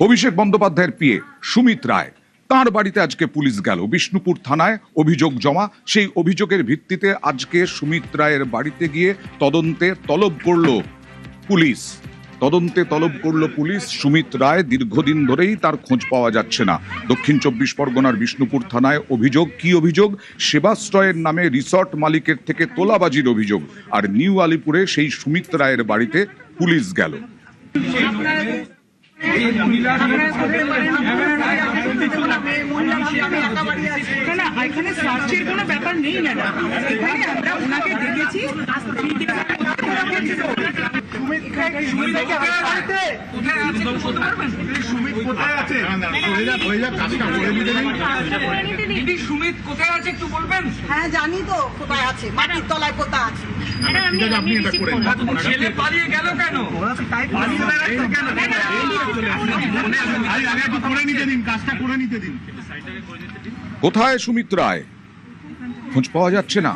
অভিষেক বন্দ্যোপাধ্যায়ের পিএ সুমিত রায়, তাঁর বাড়িতে আজকে পুলিশ গেল। বিষ্ণুপুর থানায় অভিযোগ জমা। সেই অভিযোগের ভিত্তিতে আজকে সুমিত রায়ের বাড়িতে গিয়ে তদন্তে তলব করল পুলিশ। সুমিত রায় দীর্ঘদিন ধরেই তার খোঁজ পাওয়া যাচ্ছে না। দক্ষিণ 24 পরগনার বিষ্ণুপুর থানায় অভিযোগ। কি অভিযোগ? সেবাশ্রয়ের নামে রিসর্ট মালিকের থেকে তোলাবাজির অভিযোগ। আর নিউ আলিপুরে সেই সুমিত রায়ের বাড়িতে পুলিশ গেল। এখানে সার্চের কোনো ব্যাপার নেই না, এখানে আমরা ওনাকে দেখেছি। সুমিত কোথায় আছে একটু বলবেন? হ্যাঁ জানি তো কোথায় আছে, মাটির তলায় কোথায় আছে। ছেলে পালিয়ে গেল কেন? কোথায় সুমিত রায়? খোঁজ পাওয়া যাচ্ছে না,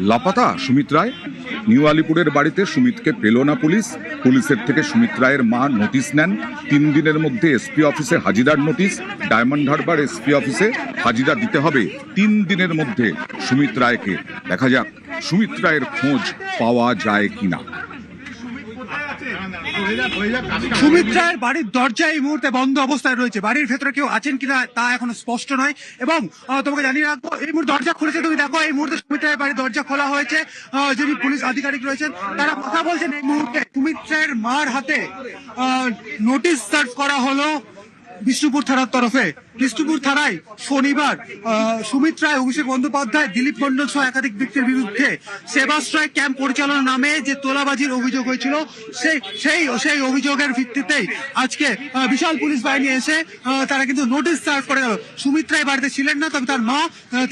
লাপাতা সুমিত রায়। নিউ আলিপুরের বাড়িতে সুমিতকে পেল না পুলিশ। পুলিশের থেকে সুমিত রায়ের মা নোটিশ নেন। 3 দিনের মধ্যে এসপি অফিসে হাজিরার নোটিশ। ডায়মন্ড হারবার এসপি অফিসে হাজিরা দিতে হবে 3 দিনের মধ্যে সুমিত রায়কে। দেখা যাক সুমিত রায়ের খোঁজ পাওয়া যায় কিনা। সুমিত রায়ের বাড়ির দরজা এই মুহূর্তে বন্ধ অবস্থায় রয়েছে। বাড়ির ভেতরে কেউ আছেন কিনা তা এখনো স্পষ্ট নয়। এবং তোমাকে জানিয়ে রাখবো, এই মুহূর্তে দরজা খুলেছে, তুমি দেখো এই মুহূর্তে সুমিত রায়ের বাড়ির দরজা খোলা হয়েছে। যিনি পুলিশ আধিকারিক রয়েছেন তারা কথা বলছেন। এই মুহূর্তে সুমিত রায়ের মার হাতে নোটিশ সার্ভ করা হলো বিষ্ণুপুর থানার তরফে। বিষ্ণুপুর থানায় শনিবার সুমিত রায়, অভিষেক বন্দ্যোপাধ্যায়, দিলীপ মণ্ডল সহ একাধিক ব্যক্তির বিরুদ্ধে সেবাশ্রয় ক্যাম্প পরিচালনার নামে যে তোলাবাজির অভিযোগ হয়েছিল, সেই অভিযোগের ভিত্তিতেই আজকে বিশাল পুলিশ বাহিনী এসে তারা কিন্তু নোটিশ সার্ভ করে গেল। সুমিত রায় বাড়িতে ছিলেন না, তবে তার মা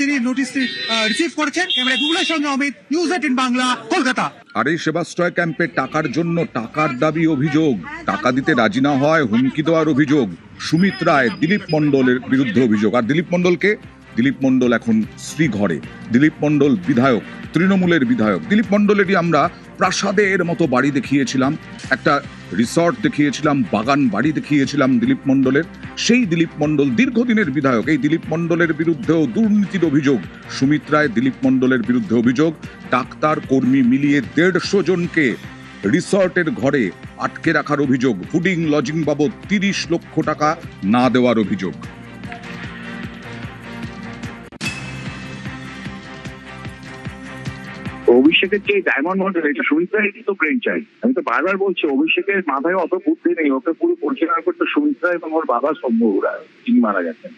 তিনি নোটিশটি রিসিভ করেছেন। ক্যামেরা গুগলের সঙ্গে অমিত, নিউজ 18 বাংলা, কলকাতা। আর এই সেবাশ্রয় ক্যাম্পে টাকার জন্য টাকার দাবি অভিযোগ, টাকা দিতে রাজি না হয় হুমকি দেওয়ার অভিযোগ। সুমিত রায়, দিলীপ মণ্ডলের বিরুদ্ধে অভিযোগ। আর দিলীপ মণ্ডলকে? দিলীপ মণ্ডল এখন শ্রীঘরে। দিলীপ মণ্ডল বিধায়ক, তৃণমূলের বিধায়ক। দিলীপ মণ্ডলেরই আমরা প্রাসাদের মতো বাড়ি দেখিয়েছিলাম, একটা রিসর্ট দেখিয়েছিলাম, বাগান বাড়ি দেখিয়েছিলাম দিলীপ মণ্ডলের। সেই দিলীপ মণ্ডল দীর্ঘদিনের বিধায়ক। এই দিলীপ মণ্ডলের বিরুদ্ধেও দুর্নীতির অভিযোগ। সুমিত রায়, দিলীপ মণ্ডলের বিরুদ্ধে অভিযোগ। ডাক্তার কর্মী মিলিয়ে 150 জনকে রিসর্টের ঘরে আটকে রাখার অভিযোগ। ফুডিং লজিং বাবদ 30 লক্ষ টাকা না দেওয়ার অভিযোগ। অভিষেকের যে ডায়মন্ড মডেল, এটা সুমিত রায় তো ব্রেন চাই। আমি তো বারবার বলছি, অভিষেকের মাথায় অত বুদ্ধি নেই। ওকে পুরো পরিচালনা করতে সুমিত রায় এবং ওর বাবা শম্ভু রায়, যিনি মারা গেছেন।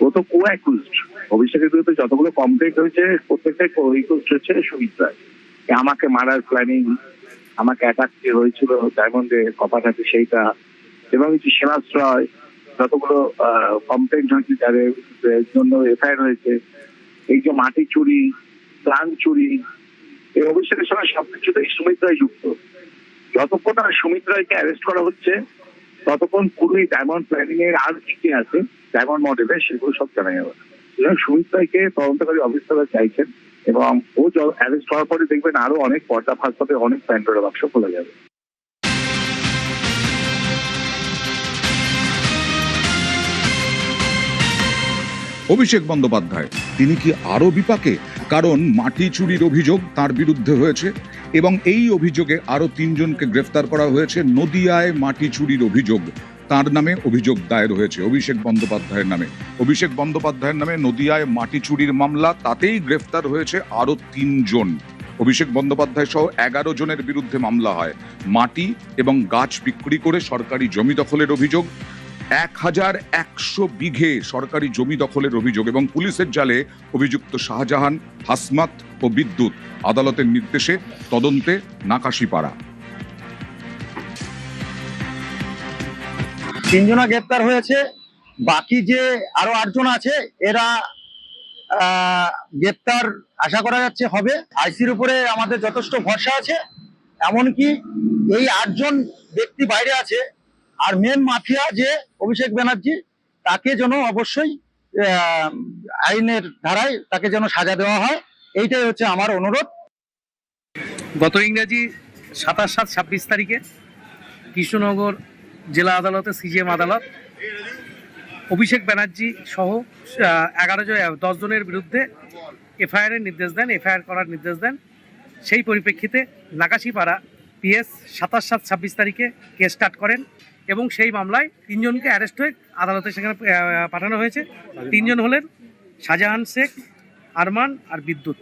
ও তো কো-অ্যাকিউজড। অভিষেকের বিরুদ্ধে যতগুলো কমপ্লেন্ট হয়েছে প্রত্যেকটাই কো-অ্যাকিউজড হচ্ছে সুমিত রায়। আমাকে মারার প্ল্যানিং, আমাকে অ্যাটাক হয়েছিল ডায়মন্ডে কপাটাতে, সেইটা, এবং সেবাশ্রয় যতগুলো কমপ্লেন্ট হয়েছে যাদের জন্য এফআইআর হয়েছে, এই যে মাটি চুরি, প্লান চুরি, এই অভিষেকের সঙ্গে সবকিছুতেই সুমিত রায় যুক্ত। যতক্ষণ না সুমিত রায়কে অ্যারেস্ট করা হচ্ছে ততক্ষণ পুরোই ডায়মন্ড প্ল্যানিং এর আর কি আছে ডায়মন্ড মডেলে, সেগুলো সব জানা যাবে। সুমিত রায়কে তদন্তকারী অফিসাররা চাইছেন, এবং ও অ্যারেস্ট হওয়ার পরে দেখবেন আরো অনেক পর্দা ফাঁস হবে, অনেক প্যান্ডোরা বাক্স খোলা যাবে। অভিষেক বন্দ্যোপাধ্যায় তিনি কি আরো বিপাকে? কারণ মাটি চুরির অভিযোগ তার বিরুদ্ধে হয়েছে, এবং এই অভিযোগে আরো 3 জনকে গ্রেফতার করা হয়েছে। নদিয়ায় মাটি চুরির অভিযোগ, তার নামে অভিযোগ দায়ের হয়েছে অভিষেক বন্দ্যোপাধ্যায়ের নামে। অভিষেক বন্দ্যোপাধ্যায়ের নামে নদিয়ায় মাটি চুরির মামলা, তাতেই গ্রেফতার হয়েছে আরো 3 জন। অভিষেক বন্দ্যোপাধ্যায় সহ 11 জনের বিরুদ্ধে মামলা হয়। মাটি এবং গাছ বিক্রি করে সরকারি জমি দখলের অভিযোগ। 1100 বিঘে সরকারি জমি দখলের অভিযোগ, এবং পুলিশের জালে অভিযুক্ত শাহজাহান, হাসমাত ও বিদ্যুৎ। আদালতের নির্দেশে তদন্তে নাকাশিপাড়া। 3 জন গ্রেপ্তার হয়েছে। বাকি যে আরো 8 জন আছে, এরা গ্রেপ্তার আশা করা যাচ্ছে হবে। আইসির উপরে আমাদের যথেষ্ট ভরসা আছে। এমনকি এই 8 জন ব্যক্তি বাইরে আছে। আর মেন মাফিয়া যে অভিষেক ব্যানার্জি, তাকে যেন অবশ্যই আইনের ধারায় তাকে যেন সাজা দেওয়া হয়, এইটাই হচ্ছে আমার অনুরোধ। গত ইংরেজি 27/7/26 তারিখে কৃষ্ণনগর জেলা আদালতে, সিজিএম আদালত অভিষেক ব্যানার্জি সহ 10 জনের বিরুদ্ধে এফআইআর করার নির্দেশ দেন। সেই পরিপ্রেক্ষিতে নাকাশিপাড়া পিএস 27/7/26 তারিখে কেস স্টার্ট করেন এবং সেই মামলায় 3 জনকে অ্যারেস্ট হয়ে আদালতে সেখানে পাঠানো হয়েছে। 3 জন হলেন শাহজাহান শেখ, আরমান আর বিদ্যুৎ।